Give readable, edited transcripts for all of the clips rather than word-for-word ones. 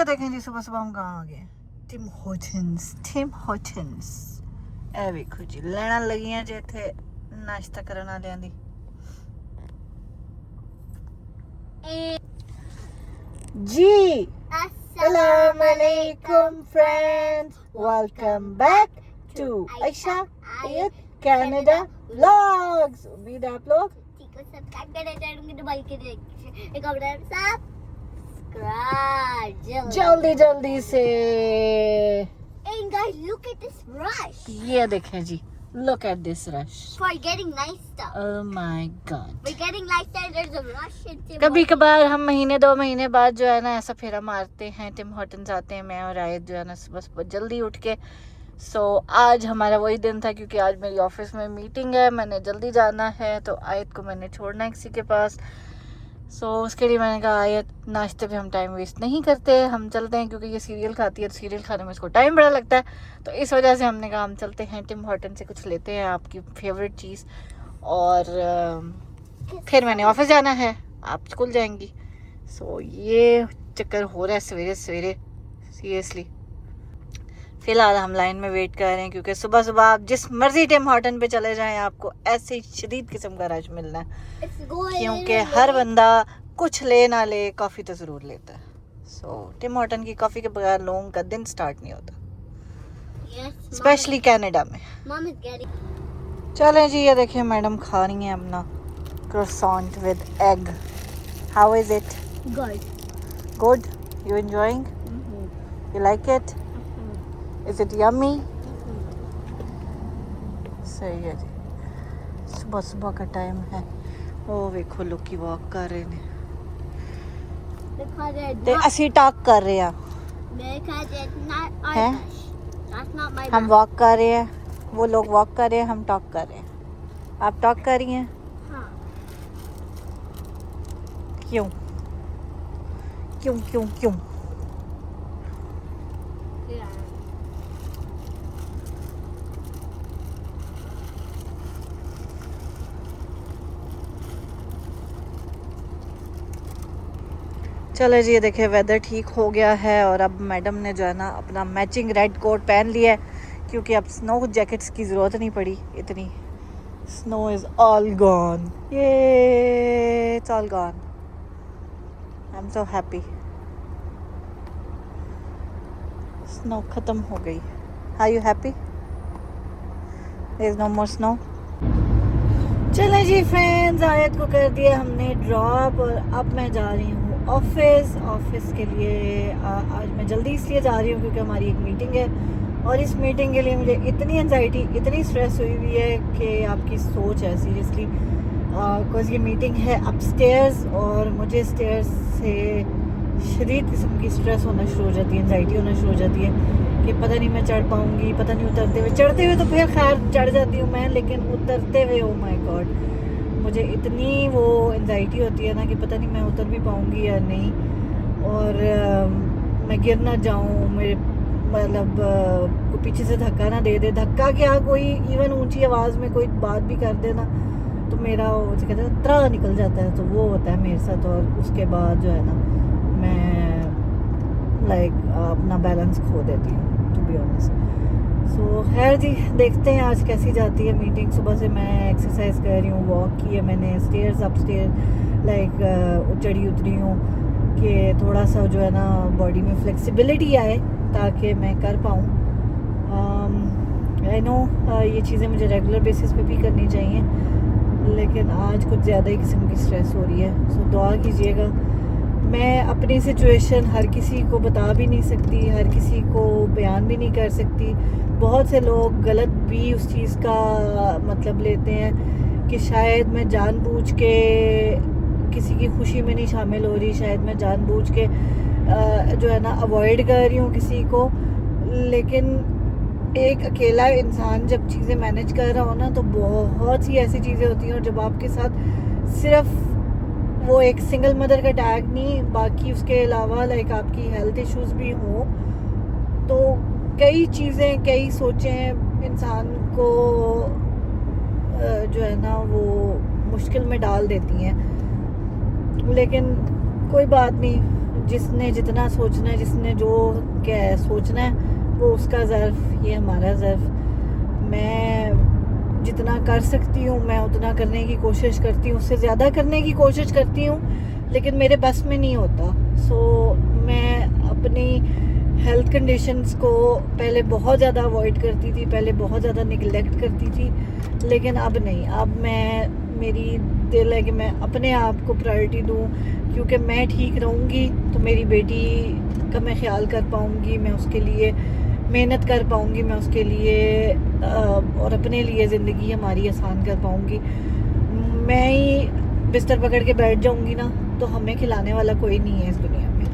ये देखें जी, सुबह सुबह हम कहाँ आ गए, टिम हॉटन्स। ए वेखो जी, लैना लगियां जे इत्थे नाश्ता करन वालियां दी। जी अस्सलाम वालेकुम friends, welcome back to Ayesha Ayat Canada vlogs. उम्मीद है आप लोग ठीक है, सब्सक्राइब करना चाहूंगी तो भाई के एक और सब्सक्राइब जल्दी से। And guys, look at this rush ये देखें जी, look at this rush for getting nice stuff. oh my god। We're getting nice stuff. There's a rush in Tim कभी Hortons. कभार हम महीने 2 महीने बाद जो है ना ऐसा फेरा मारते हैं, टिम हॉटन्स आते हैं, मैं और आयत जो है ना सुबह सुबह जल्दी उठ के। सो आज हमारा वही दिन था, क्योंकि आज मेरी ऑफिस में मीटिंग है, मैंने जल्दी जाना है, तो आयत को मैंने छोड़ना है किसी के पास। सो उसके लिए मैंने कहा आयत नाश्ते पे हम टाइम वेस्ट नहीं करते, हम चलते हैं, क्योंकि ये सीरियल खाती है तो सीरियल खाने में इसको टाइम बड़ा लगता है, तो इस वजह से हमने कहा हम चलते हैं टिम हॉटन से कुछ लेते हैं आपकी फेवरेट चीज़। और फिर मैंने ऑफिस जाना है, आप स्कूल जाएंगी। सो ये चक्कर हो रहा है सवेरे सवेरे सीरियसली। फिलहाल हम लाइन में वेट कर रहे हैं, क्योंकि सुबह सुबह आप जिस मर्जी टिम हॉटन पे चले जाएं आपको ऐसे ही शदीद किस्म का रश मिलना है, क्योंकि हर बंदा कुछ ले ना ले कॉफ़ी तो ज़रूर लेता है। सो टिम हॉटन की कॉफ़ी के बगैर लोगों का दिन स्टार्ट नहीं होता, स्पेशली कनाडा में। Mom is getting. चलें जी, ये देखिए मैडम खा रही हैं अपना croissant with egg. How is it? Good. Good? You enjoying? You like it? Is it yummy? सही है जी, सुबह सुबह का टाइम है। ओ वेखो लोग वॉक कर रहे हैं ते ਅਸੀਂ टॉक कर रहे हैं। Because it's not our हैं? rush. That's not my हम rush. वॉक कर रहे हैं, वो लोग वॉक कर रहे हैं, हम टॉक कर रहे हैं। आप टॉक कर रही हैं हाँ. क्यों क्यों क्यों क्यों? Yeah. चलो जी, ये देखिए वेदर ठीक हो गया है, और अब मैडम ने जो है ना अपना मैचिंग रेड कोट पहन लिया है, क्योंकि अब स्नो जैकेट्स की ज़रूरत नहीं पड़ी इतनी। स्नो इज़ ऑल गॉन, ये it's all gone. I am so happy, snow ख़त्म हो गई। Are you happy? There is no more snow. चलें जी फ्रेंड्स, आयत को कर दिया हमने ड्रॉप, और अब मैं जा रही हूँ ऑफिस के लिए। आज मैं जल्दी इसलिए जा रही हूँ क्योंकि हमारी एक मीटिंग है, और इस मीटिंग के लिए मुझे इतनी एंजाइटी, इतनी स्ट्रेस हुई हुई है कि आपकी सोच है सीरियसली। बिकॉज ये मीटिंग है अपस्टेयर्स, और मुझे स्टेयर्स से शदीद किस्म की स्ट्रेस होना शुरू हो जाती है, एंजाइटी होना शुरू हो जाती है कि पता नहीं मैं चढ़ पाऊँगी, पता नहीं उतरते हुए, चढ़ते हुए तो फिर खैर चढ़ जाती हूँ मैं, लेकिन उतरते हुए ओ माय गॉड मुझे इतनी वो एंजाइटी होती है ना कि पता नहीं मैं उतर भी पाऊँगी या नहीं, और मैं गिर ना जाऊँ, मेरे मतलब कोई पीछे से धक्का ना दे दे। धक्का क्या, कोई इवन ऊंची आवाज़ में कोई बात भी कर देना तो मेरा वो कहते हैं त्रा निकल जाता है, तो वो होता है मेरे साथ। और उसके बाद जो है ना मैं लाइक अपना बैलेंस खो देती हूँ, टू बी ऑनेस्ट। सो खैर जी, देखते हैं आज कैसी जाती है मीटिंग। सुबह से मैं एक्सरसाइज कर रही हूँ, वॉक की है मैंने, स्टेयर्स अपस्टेयर लाइक चढ़ी उतरी हूँ कि थोड़ा सा जो है ना बॉडी में फ्लेक्सिबिलिटी आए ताकि मैं कर पाऊँ। आई नो ये चीज़ें मुझे रेगुलर बेसिस पे भी करनी चाहिए, लेकिन आज कुछ ज़्यादा ही किस्म की स्ट्रेस हो रही है। सो दुआ कीजिएगा। मैं अपनी सिचुएशन हर किसी को बता भी नहीं सकती, हर किसी को बयान भी नहीं कर सकती। बहुत से लोग गलत भी उस चीज़ का मतलब लेते हैं कि शायद मैं जानबूझ के किसी की खुशी में नहीं शामिल हो रही, शायद मैं जानबूझ के जो है ना अवॉइड कर रही हूँ किसी को। लेकिन एक अकेला इंसान जब चीज़ें मैनेज कर रहा हो ना, तो बहुत सी ऐसी चीज़ें होती हैं, और जब आपके साथ सिर्फ वो एक सिंगल मदर का टैग नहीं, बाकी उसके अलावा लाइक आपकी हेल्थ इश्यूज भी हों, तो कई चीज़ें, कई सोचें इंसान को जो है ना वो मुश्किल में डाल देती हैं। लेकिन कोई बात नहीं, जिसने जितना सोचना है, जिसने जो क्या सोचना है वो उसका ज़र्फ, ये हमारा ज़र्फ। मैं जितना कर सकती हूँ मैं उतना करने की कोशिश करती हूँ, उससे ज़्यादा करने की कोशिश करती हूँ, लेकिन मेरे बस में नहीं होता। सो मैं अपनी हेल्थ कंडीशंस को पहले बहुत ज़्यादा अवॉइड करती थी, पहले बहुत ज़्यादा निगलेक्ट करती थी, लेकिन अब नहीं। अब मेरी दिल है कि मैं अपने आप को प्रायोरिटी दूँ, क्योंकि मैं ठीक रहूँगी तो मेरी बेटी का मैं ख्याल कर पाऊँगी, मैं उसके लिए मेहनत कर पाऊँगी, मैं उसके लिए और अपने लिए ज़िंदगी हमारी आसान कर पाऊँगी। मैं ही बिस्तर पकड़ के बैठ जाऊँगी ना तो हमें खिलाने वाला कोई नहीं है इस दुनिया में,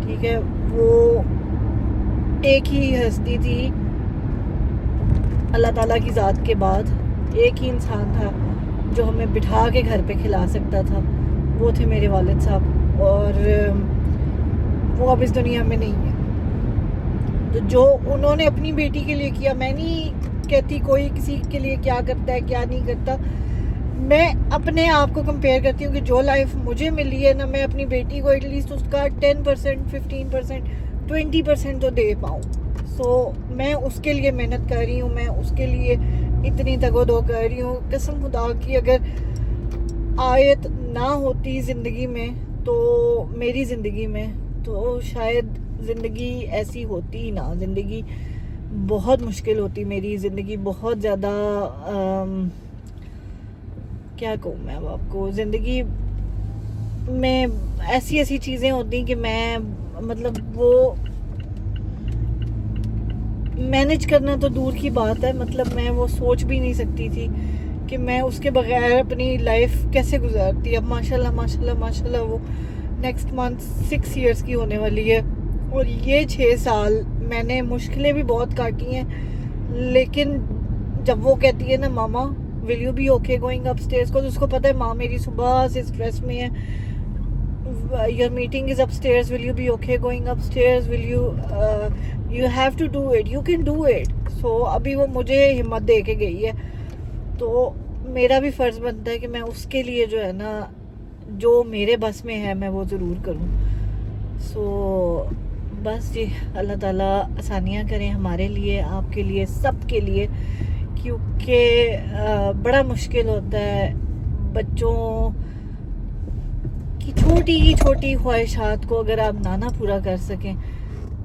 ठीक है। वो एक ही हस्ती थी अल्लाह ताला की ज़ात के बाद, एक ही इंसान था जो हमें बिठा के घर पे खिला सकता था, वो थे मेरे वालिद साहब, और वो अब इस दुनिया में नहीं है। तो जो उन्होंने अपनी बेटी के लिए किया, मैं नहीं कहती कोई किसी के लिए क्या करता है क्या नहीं करता, मैं अपने आप को कंपेयर करती हूँ कि जो लाइफ मुझे मिली है ना, मैं अपनी बेटी को एटलीस्ट उसका 10%, 15%, 20% तो दे पाऊँ। सो मैं उसके लिए मेहनत कर रही हूँ, मैं उसके लिए इतनी तगोदो कर रही हूँ। कसम खुदा की अगर आयत ना होती ज़िंदगी में, तो मेरी ज़िंदगी में, तो शायद ज़िंदगी ऐसी होती ही ना, ज़िंदगी बहुत मुश्किल होती, मेरी ज़िंदगी बहुत ज़्यादा क्या कहूँ मैं अब आपको, ज़िंदगी में ऐसी ऐसी चीज़ें होती कि मैं मतलब वो मैनेज करना तो दूर की बात है, मतलब मैं वो सोच भी नहीं सकती थी कि मैं उसके बगैर अपनी लाइफ कैसे गुजारती। अब माशाल्लाह माशाल्लाह माशाल्लाह वो नेक्स्ट मंथ 6 इयर्स की होने वाली है, और ये 6 साल मैंने मुश्किलें भी बहुत काटी हैं, लेकिन जब वो कहती है ना mama will you be okay going upstairs, को तो उसको पता है माँ मेरी सुबह से स्ट्रेस में है, your meeting is upstairs, will you be okay going upstairs, will you have to do it, you can do it. So अभी वो मुझे हिम्मत दे के गई है, तो मेरा भी फ़र्ज़ बनता है कि मैं उसके लिए जो है ना, जो मेरे बस में है मैं वो ज़रूर करूँ। सो बस जी, अल्लाह ताला आसानियाँ करें हमारे लिए, आपके लिए, सब के लिए, क्योंकि बड़ा मुश्किल होता है बच्चों की छोटी छोटी ख्वाहिशात को अगर आप ना पूरा कर सकें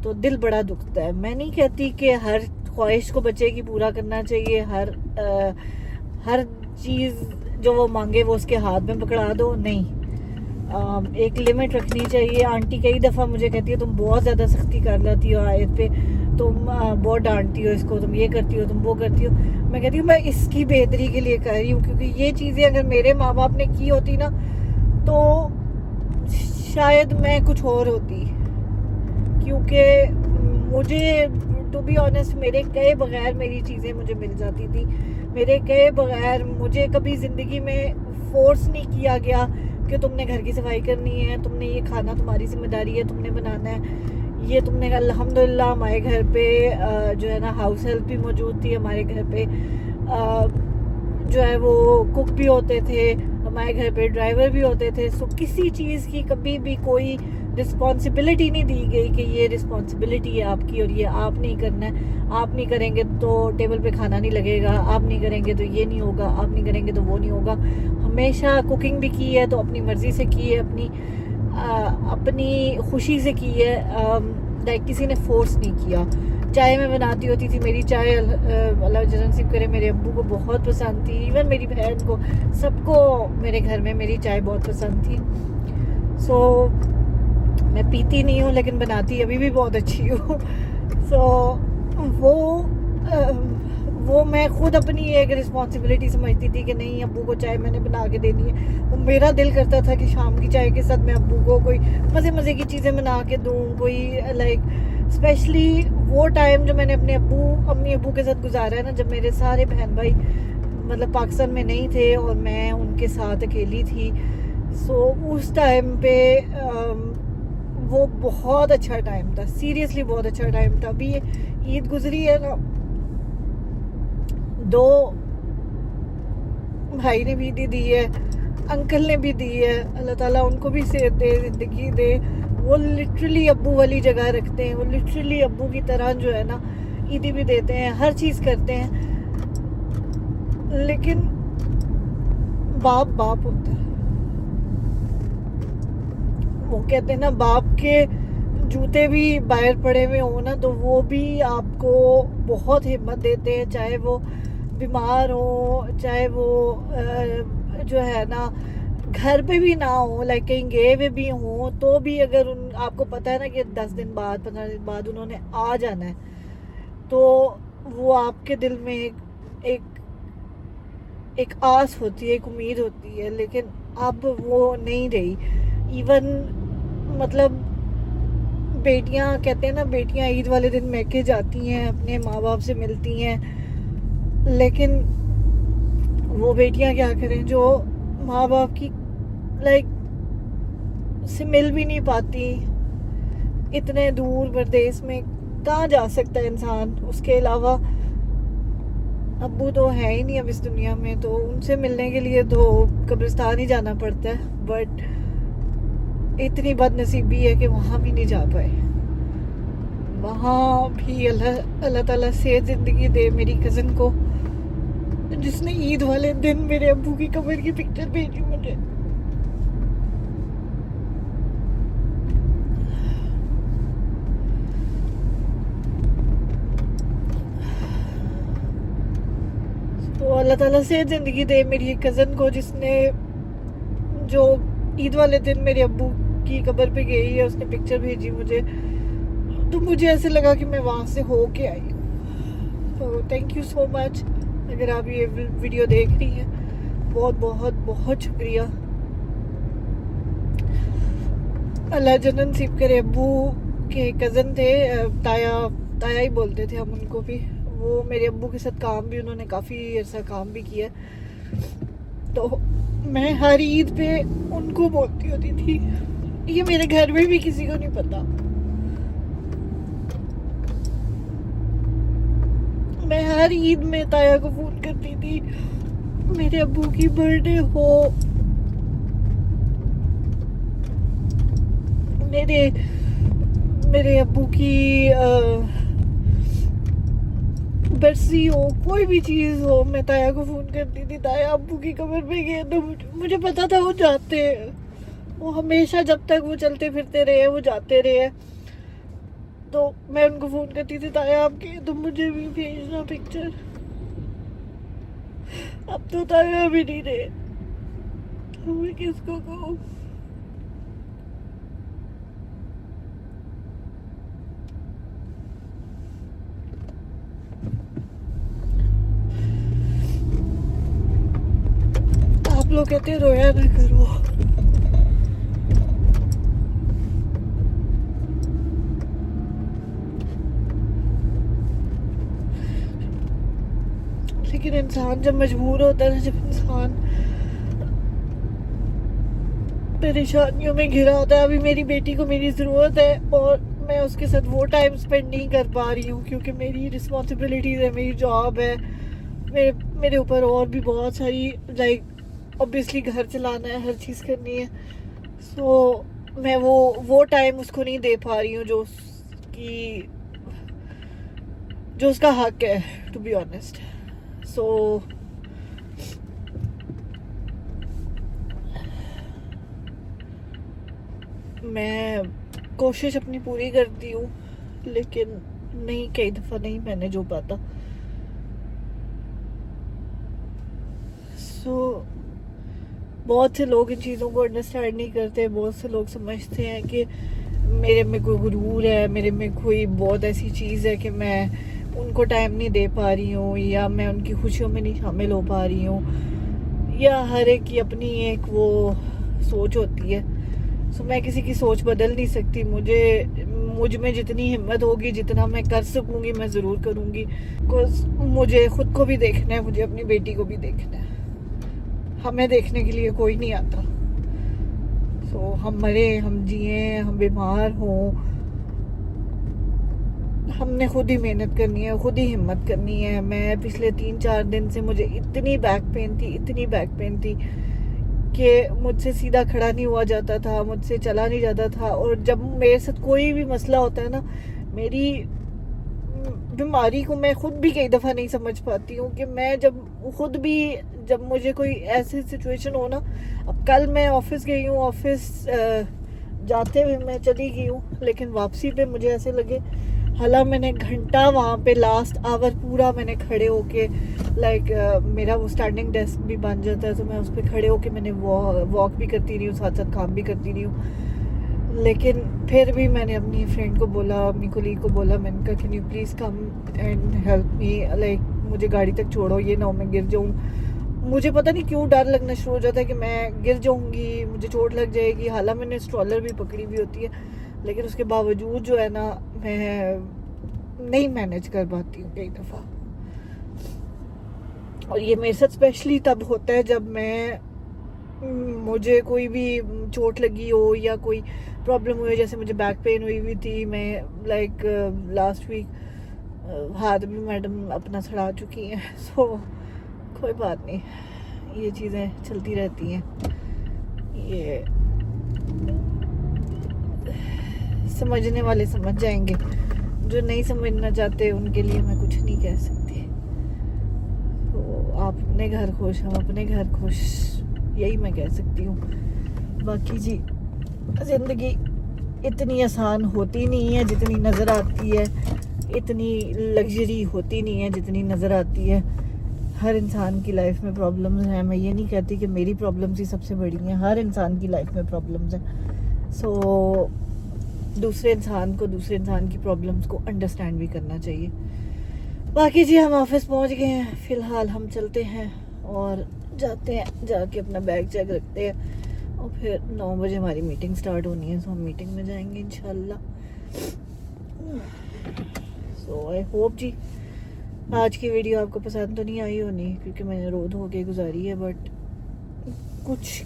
तो दिल बड़ा दुखता है। मैं नहीं कहती कि हर ख्वाहिश को बच्चे की पूरा करना चाहिए, हर चीज़ जो वो मांगे वो उसके हाथ में पकड़ा दो, नहीं। एक लिमिट रखनी चाहिए। आंटी कई दफ़ा मुझे कहती है तुम बहुत ज़्यादा सख्ती कर लाती हो आयत पे, तुम बहुत डांटती हो इसको, तुम ये करती हो, तुम वो करती हो। मैं कहती हूँ मैं इसकी बेहतरी के लिए कर रही हूँ, क्योंकि ये चीज़ें अगर मेरे माँ बाप ने की होती ना तो शायद मैं कुछ और होती, क्योंकि मुझे टू बी ऑनेस्ट मेरे कहे बगैर मेरी चीज़ें मुझे मिल जाती थी, मेरे कहे बगैर मुझे कभी ज़िंदगी में फोर्स नहीं किया गया कि तुमने घर की सफाई करनी है, तुमने ये खाना तुम्हारी जिम्मेदारी है, तुमने बनाना है ये तुमने। अल्हम्दुलिल्लाह हमारे घर पे जो है ना हाउस हेल्प भी मौजूद थी, हमारे घर पे जो है वो कुक भी होते थे, हमारे घर पे ड्राइवर भी होते थे। सो किसी चीज़ की कभी भी कोई रिस्पॉन्सिबिलिटी नहीं दी गई कि ये रिस्पॉन्सिबिलिटी है आपकी और ये आप नहीं करना है, आप नहीं करेंगे तो टेबल पे खाना नहीं लगेगा, आप नहीं करेंगे तो ये नहीं होगा, आप नहीं करेंगे तो वो नहीं होगा। हमेशा कुकिंग भी की है तो अपनी मर्ज़ी से की है, अपनी खुशी से की है, लाइक किसी ने फोर्स नहीं किया। चाय मैं बनाती होती थी, मेरी चाय अल्लाह जज़ा नसीब करे मेरे अब्बू को बहुत पसंद थी, इवन मेरी बहन को, सबको मेरे घर में मेरी चाय बहुत पसंद थी। सो मैं पीती नहीं हूँ लेकिन बनाती अभी भी बहुत अच्छी हूँ। सो वो मैं खुद अपनी एक रिस्पॉन्सिबिलिटी समझती थी कि नहीं अब्बू को चाय मैंने बना के देनी है। वो मेरा दिल करता था कि शाम की चाय के साथ मैं अब्बू को कोई मज़े की चीज़ें बना के दूँ, कोई लाइक स्पेशली वो टाइम जो मैंने अपने अम्मी अब्बू के साथ गुजारा है ना, जब मेरे सारे बहन भाई मतलब पाकिस्तान में नहीं थे और मैं उनके साथ अकेली थी। सो उस टाइम पे वो बहुत अच्छा टाइम था, सीरियसली बहुत अच्छा टाइम था। अभी ईद गुजरी है ना, 2 भाई ने भी दी है, अंकल ने भी दी है, अल्लाह ताला उनको भी सेहत दे, ज़िंदगी दे, वो लिटरली अब्बू वाली जगह रखते हैं, वो लिटरली अब्बू की तरह जो है ना ईदी भी देते हैं, हर चीज़ करते हैं, लेकिन बाप बाप होता है। वो कहते हैं ना, बाप के जूते भी बाहर पड़े हुए हो ना तो वो भी आपको बहुत हिम्मत देते हैं, चाहे वो बीमार हो, चाहे वो जो है ना घर पे भी ना हो, लाइक कहीं गए हुए भी हो, तो भी अगर उन आपको पता है ना कि 10 दिन बाद 15 दिन बाद उन्होंने आ जाना है, तो वो आपके दिल में एक आस होती है, एक उम्मीद होती है। लेकिन अब वो नहीं रही। इवन मतलब बेटियां कहते हैं ना, बेटियां ईद वाले दिन मैके जाती हैं, अपने माँ बाप से मिलती हैं, लेकिन वो बेटियां क्या करें जो माँ बाप की लाइक से मिल भी नहीं पाती। इतने दूर प्रदेश में कहाँ जा सकता है इंसान, उसके अलावा अब्बू तो है ही नहीं अब इस दुनिया में, तो उनसे मिलने के लिए तो कब्रिस्तान ही जाना पड़ता है। बट इतनी बदनसीबी है कि वहाँ भी नहीं जा पाए। वहाँ भी अल्लाह ताला से ज़िंदगी दे मेरी कज़न को, जिसने ईद वाले दिन मेरे अब्बू की कब्र की पिक्चर भेजी मुझे। तो अल्लाह ताला से ज़िंदगी दे मेरी कज़न को, जिसने जो ईद वाले दिन मेरे अब्बू की कब्र पे गई है, उसने पिक्चर भेजी मुझे, तो मुझे ऐसे लगा कि मैं वहाँ से हो के आई। तो थैंक यू सो मच। अगर आप ये वीडियो देख रही हैं, बहुत बहुत बहुत शुक्रिया। अल्लाह जन्नत नसीब करे। अब्बू के कज़न थे, ताया ताया ही बोलते थे हम उनको भी। वो मेरे अब्बू के साथ काम भी, उन्होंने काफ़ी अर्सा काम भी किया। तो मैं हर ईद पे उनको बोलती होती थी। ये मेरे घर में भी किसी को नहीं पता। मैं हर ईद में ताया को फोन करती थी, मेरे अब्बू की बर्थडे हो, मेरे अब्बू की बरसी हो, कोई भी चीज़ हो, मैं ताया को फ़ोन करती थी। ताया अब्बू की कब्र पे गए तो मुझे पता था वो जाते हैं, वो हमेशा जब तक वो चलते फिरते रहे वो जाते रहे। तो मैं उनको फ़ोन करती थी, ताया आप गए तो मुझे भी भेजना पिक्चर। अब तो ताया भी नहीं रहे, तो मैं किसको कहूँ। आप लोग कहते हैं रोया ना करो, लेकिन इंसान जब मजबूर होता है, जब इंसान परेशानियों में घिरा होता है। अभी मेरी बेटी को मेरी ज़रूरत है और मैं उसके साथ वो टाइम स्पेंड नहीं कर पा रही हूँ, क्योंकि मेरी रिस्पॉन्सिबिलिटीज़ है, मेरी जॉब है, मेरे ऊपर और भी बहुत सारी लाइक ऑब्वियसली घर चलाना है, हर चीज़ करनी है। सो मैं वो टाइम उसको नहीं दे पा रही हूँ जो उसका हक है, टू बी ऑनेस्ट। सो मैं कोशिश अपनी पूरी करती हूँ, लेकिन नहीं, कई दफ़ा नहीं मैंने जो पाता। सो बहुत से लोग इन चीज़ों को अंडरस्टैंड नहीं करते। बहुत से लोग समझते हैं कि मेरे में कोई गुरूर है, मेरे में कोई बहुत ऐसी चीज़ है कि मैं उनको टाइम नहीं दे पा रही हूँ, या मैं उनकी खुशियों में नहीं शामिल हो पा रही हूँ, या हर एक की अपनी एक वो सोच होती है। सो मैं किसी की सोच बदल नहीं सकती। मुझ में जितनी हिम्मत होगी, जितना मैं कर सकूँगी, मैं ज़रूर करूँगी। बिकॉज मुझे ख़ुद को भी देखना है, मुझे अपनी बेटी को भी देखना है। हमें देखने के लिए कोई नहीं आता। सो हम मरे, हम जिए, हम बीमार हों, हमने खुद ही मेहनत करनी है, खुद ही हिम्मत करनी है। मैं पिछले 3-4 दिन से मुझे इतनी बैक पेन थी कि मुझसे सीधा खड़ा नहीं हुआ जाता था, मुझसे चला नहीं जाता था। और जब मेरे साथ कोई भी मसला होता है ना, मेरी बीमारी को मैं खुद भी कई दफ़ा नहीं समझ पाती हूँ कि मैं जब मुझे कोई ऐसी सिचुएशन हो ना। अब कल मैं ऑफिस गई हूँ, ऑफिस जाते हुए मैं चली गई हूँ, लेकिन वापसी पे मुझे ऐसे लगे हालांकि मैंने घंटा वहाँ पे लास्ट आवर पूरा मैंने खड़े होके मेरा वो स्टैंडिंग डेस्क भी बन जाता है, तो मैं उस पर खड़े होके मैंने वॉक भी करती रही हूँ, साथ साथ काम भी करती रही हूँ। लेकिन फिर भी मैंने अपनी फ्रेंड को बोला, अपनी कोलीग को बोला, मैंने कहा can you please come and help me, मुझे गाड़ी तक छोड़ो, ये ना हो मैं गिर जाऊँ। मुझे पता नहीं क्यों डर लगना शुरू हो जाता है कि मैं गिर जाऊँगी, मुझे चोट लग जाएगी। हालांकि मैंने स्ट्रॉलर भी पकड़ी हुई होती है, लेकिन उसके बावजूद जो है ना, मैं नहीं मैनेज कर पाती हूँ कई दफ़ा। और ये मेरे साथ स्पेशली तब होता है जब मुझे कोई भी चोट लगी हो या कोई प्रॉब्लम हुई, जैसे मुझे बैक पेन हुई थी। मैं लास्ट वीक हाथ भी मैडम अपना सड़ा चुकी हैं। सो कोई बात नहीं, ये चीज़ें चलती रहती हैं। ये समझने वाले समझ जाएंगे, जो नहीं समझना चाहते उनके लिए मैं कुछ नहीं कह सकती। तो आप अपने घर खुश, हम अपने घर खुश, यही मैं कह सकती हूँ। बाकी जी, ज़िंदगी इतनी आसान होती नहीं है जितनी नज़र आती है, इतनी लग्जरी होती नहीं है जितनी नज़र आती है। हर इंसान की लाइफ में प्रॉब्लम्स हैं। मैं ये नहीं कहती कि मेरी प्रॉब्लम्स ही सबसे बड़ी हैं, हर इंसान की लाइफ में प्रॉब्लम्स हैं। सो दूसरे इंसान की प्रॉब्लम्स को अंडरस्टैंड भी करना चाहिए। बाकी जी, हम ऑफिस पहुंच गए हैं, फ़िलहाल हम चलते हैं और जाते हैं, जाके अपना बैग चेक रखते हैं और फिर 9 बजे हमारी मीटिंग स्टार्ट होनी है। सो हम मीटिंग में जाएंगे इंशाल्लाह। सो आई होप जी आज की वीडियो आपको पसंद तो नहीं आई होनी, क्योंकि मैंने रो धो के गुजारी है। बट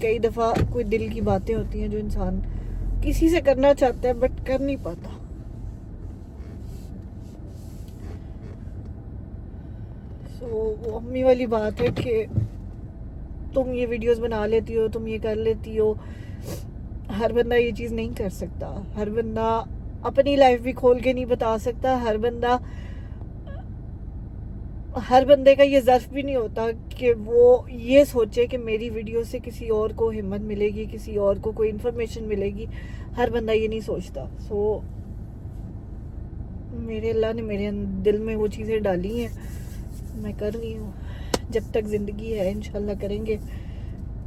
कई दफ़ा कोई दिल की बातें होती हैं जो इंसान किसी से करना चाहता है बट कर नहीं पाता। सो वो अम्मी वाली बात है कि तुम ये वीडियोस बना लेती हो, तुम ये कर लेती हो। हर बंदा ये चीज़ नहीं कर सकता, हर बंदा अपनी लाइफ भी खोल के नहीं बता सकता। हर बंदे का ये ज़र्फ भी नहीं होता कि वो ये सोचे कि मेरी वीडियो से किसी और को हिम्मत मिलेगी, किसी और को कोई इन्फॉर्मेशन मिलेगी। हर बंदा ये नहीं सोचता। सो मेरे अल्लाह ने मेरे दिल में वो चीज़ें डाली हैं, मैं कर रही हूँ। जब तक ज़िंदगी है इंशाल्लाह करेंगे।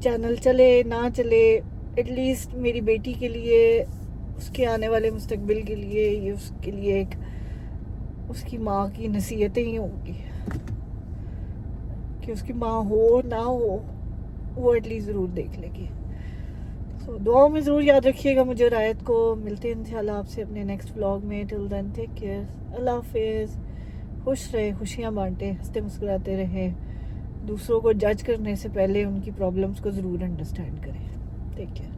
चैनल चले ना चले, एटलीस्ट मेरी बेटी के लिए, उसके आने वाले मुस्तकबिल के लिए, ये उसके लिए एक उसकी माँ की नसीहतें ही होंगी कि उसकी माँ हो ना हो, वो एटलीस्ट ज़रूर देख लेगी। सो दुआओं में ज़रूर याद रखिएगा मुझे और आयत को। मिलते हैं इंशाल्लाह आपसे अपने नेक्स्ट व्लॉग में। टिल देन टेक केयर, अल्लाह हाफिज़। खुश रहे, खुशियाँ बांटे, हंसते मुस्कुराते रहे। दूसरों को जज करने से पहले उनकी प्रॉब्लम्स को ज़रूर अंडरस्टैंड करें। Take care.